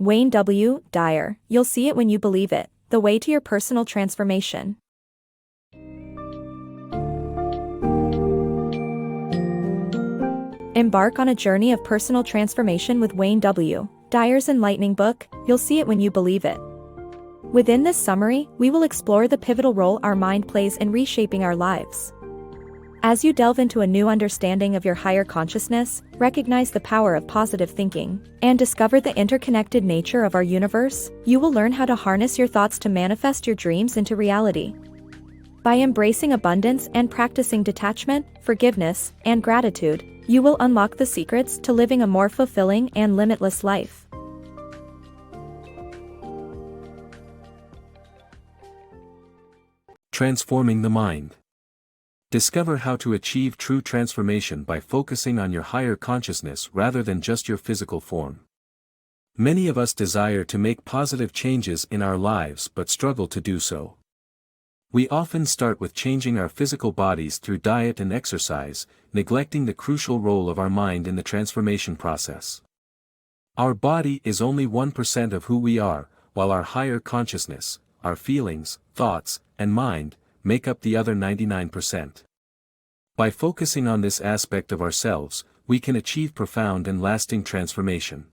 WayneWDyer, you'll see it when you believe it, the way to your personal transformation. Embark on a journey of personal transformation with WayneWDyer's enlightening book, You'll See It When You Believe It. Within this summary, we will explore the pivotal role our mind plays in reshaping our lives. As you delve into a new understanding of your higher consciousness, recognize the power of positive thinking, and discover the interconnected nature of our universe, you will learn how to harness your thoughts to manifest your dreams into reality. By embracing abundance and practicing detachment, forgiveness, and gratitude, you will unlock the secrets to living a more fulfilling and limitless life. Transforming the mind. Discover how to achieve true transformation by focusing on your higher consciousness rather than just your physical form. Many of us desire to make positive changes in our lives but struggle to do so. We often start with changing our physical bodies through diet and exercise, neglecting the crucial role of our mind in the transformation process. Our body is only 1% of who we are, while our higher consciousness, our feelings, thoughts, and mind, make up the other 99%. By focusing on this aspect of ourselves, we can achieve profound and lasting transformation.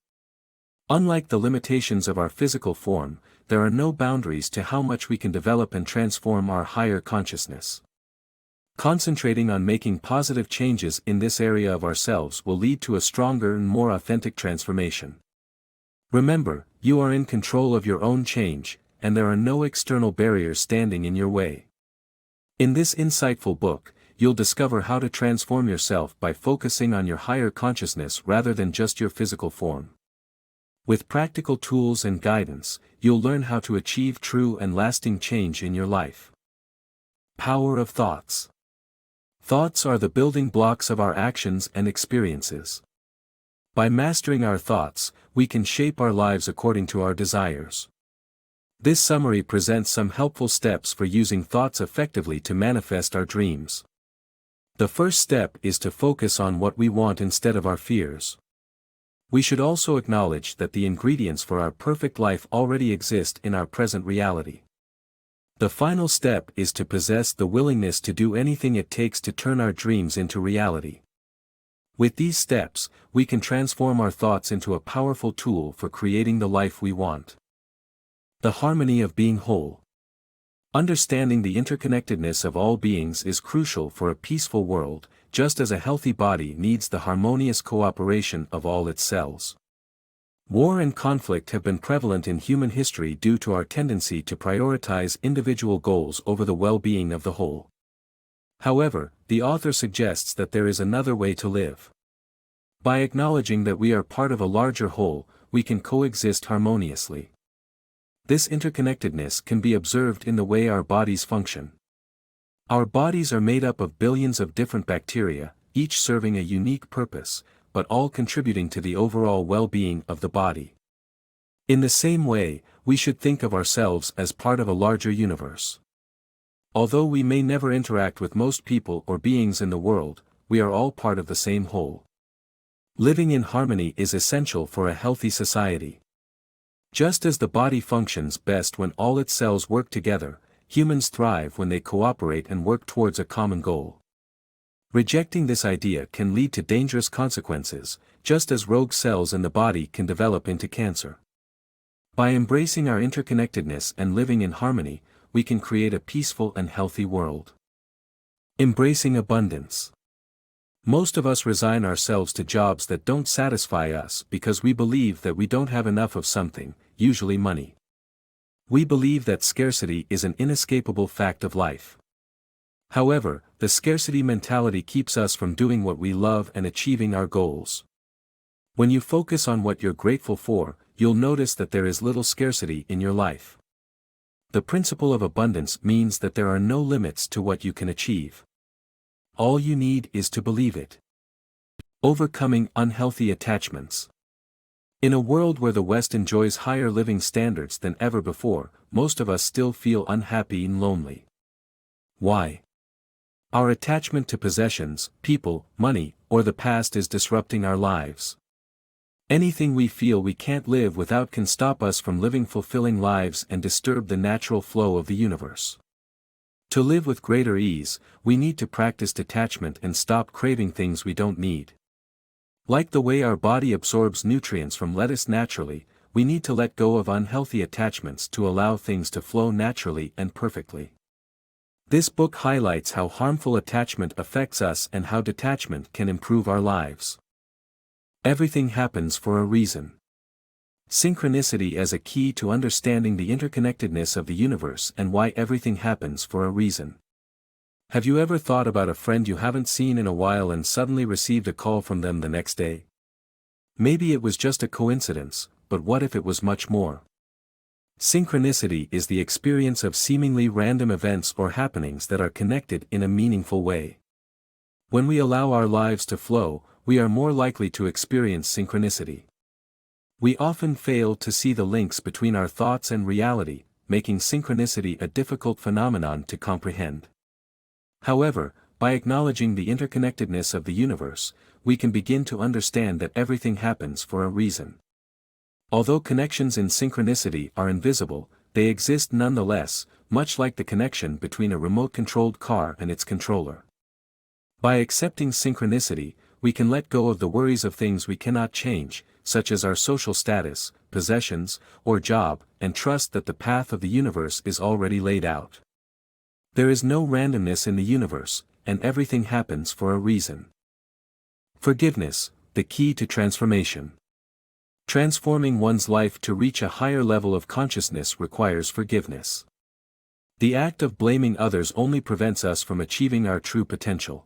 Unlike the limitations of our physical form, there are no boundaries to how much we can develop and transform our higher consciousness. Concentrating on making positive changes in this area of ourselves will lead to a stronger and more authentic transformation. Remember, you are in control of your own change, and there are no external barriers standing in your way. In this insightful book, you'll discover how to transform yourself by focusing on your higher consciousness rather than just your physical form. With practical tools and guidance, you'll learn how to achieve true and lasting change in your life. Power of thoughts. Thoughts are the building blocks of our actions and experiences. By mastering our thoughts, we can shape our lives according to our desires. This summary presents some helpful steps for using thoughts effectively to manifest our dreams. The first step is to focus on what we want instead of our fears. We should also acknowledge that the ingredients for our perfect life already exist in our present reality. The final step is to possess the willingness to do anything it takes to turn our dreams into reality. With these steps, we can transform our thoughts into a powerful tool for creating the life we want. The harmony of being whole. Understanding the interconnectedness of all beings is crucial for a peaceful world, just as a healthy body needs the harmonious cooperation of all its cells. War and conflict have been prevalent in human history due to our tendency to prioritize individual goals over the well-being of the whole. However, the author suggests that there is another way to live. By acknowledging that we are part of a larger whole, we can coexist harmoniously. This interconnectedness can be observed in the way our bodies function. Our bodies are made up of billions of different bacteria, each serving a unique purpose, but all contributing to the overall well-being of the body. In the same way, we should think of ourselves as part of a larger universe. Although we may never interact with most people or beings in the world, we are all part of the same whole. Living in harmony is essential for a healthy society. Just as the body functions best when all its cells work together, humans thrive when they cooperate and work towards a common goal. Rejecting this idea can lead to dangerous consequences, just as rogue cells in the body can develop into cancer. By embracing our interconnectedness and living in harmony, we can create a peaceful and healthy world. Embracing abundance. Most of us resign ourselves to jobs that don't satisfy us because we believe that we don't have enough of something, usually money. We believe that scarcity is an inescapable fact of life. However, the scarcity mentality keeps us from doing what we love and achieving our goals. When you focus on what you're grateful for, you'll notice that there is little scarcity in your life. The principle of abundance means that there are no limits to what you can achieve. All you need is to believe it. Overcoming unhealthy attachments. In a world where the West enjoys higher living standards than ever before, most of us still feel unhappy and lonely. Why? Our attachment to possessions, people, money, or the past is disrupting our lives. Anything we feel we can't live without can stop us from living fulfilling lives and disturb the natural flow of the universe. To live with greater ease, we need to practice detachment and stop craving things we don't need. Like the way our body absorbs nutrients from lettuce naturally, we need to let go of unhealthy attachments to allow things to flow naturally and perfectly. This book highlights how harmful attachment affects us and how detachment can improve our lives. Everything happens for a reason. Synchronicity as a key to understanding the interconnectedness of the universe and why everything happens for a reason. Have you ever thought about a friend you haven't seen in a while and suddenly received a call from them the next day? Maybe it was just a coincidence, but what if it was much more? Synchronicity is the experience of seemingly random events or happenings that are connected in a meaningful way. When we allow our lives to flow, we are more likely to experience synchronicity. We often fail to see the links between our thoughts and reality, making synchronicity a difficult phenomenon to comprehend. However, by acknowledging the interconnectedness of the universe, we can begin to understand that everything happens for a reason. Although connections in synchronicity are invisible, they exist nonetheless, much like the connection between a remote-controlled car and its controller. By accepting synchronicity, we can let go of the worries of things we cannot change, such as our social status, possessions, or job, and trust that the path of the universe is already laid out. There is no randomness in the universe, and everything happens for a reason. Forgiveness, the key to transformation. Transforming one's life to reach a higher level of consciousness requires forgiveness. The act of blaming others only prevents us from achieving our true potential.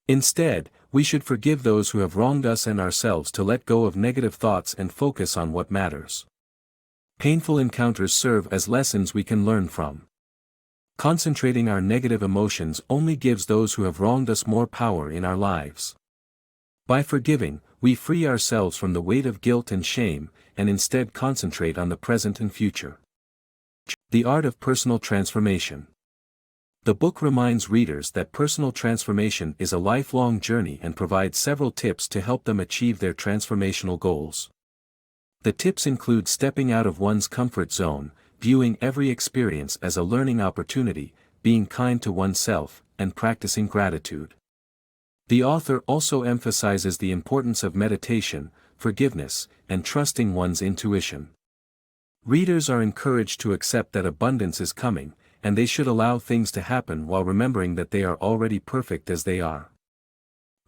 Instead, we should forgive those who have wronged us and ourselves to let go of negative thoughts and focus on what matters. Painful encounters serve as lessons we can learn from. Concentrating our negative emotions only gives those who have wronged us more power in our lives. By forgiving, we free ourselves from the weight of guilt and shame, and instead concentrate on the present and future. The Art of Personal Transformation. The book reminds readers that personal transformation is a lifelong journey and provides several tips to help them achieve their transformational goals. The tips include stepping out of one's comfort zone, viewing every experience as a learning opportunity, being kind to oneself, and practicing gratitude. The author also emphasizes the importance of meditation, forgiveness, and trusting one's intuition. Readers are encouraged to accept that abundance is coming, and they should allow things to happen while remembering that they are already perfect as they are.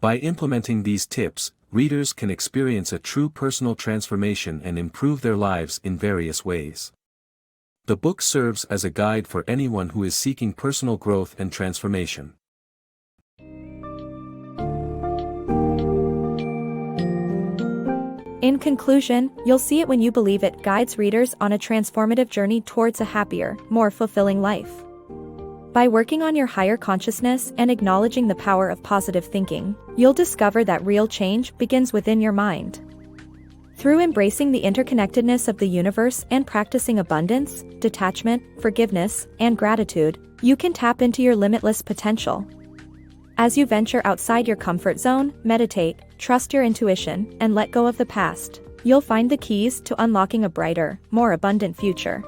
By implementing these tips, readers can experience a true personal transformation and improve their lives in various ways. The book serves as a guide for anyone who is seeking personal growth and transformation. In conclusion, You'll See It When You Believe It guides readers on a transformative journey towards a happier, more fulfilling life. By working on your higher consciousness and acknowledging the power of positive thinking, you'll discover that real change begins within your mind. Through embracing the interconnectedness of the universe and practicing abundance, detachment, forgiveness, and gratitude, you can tap into your limitless potential. As you venture outside your comfort zone, meditate, trust your intuition, and let go of the past, you'll find the keys to unlocking a brighter, more abundant future.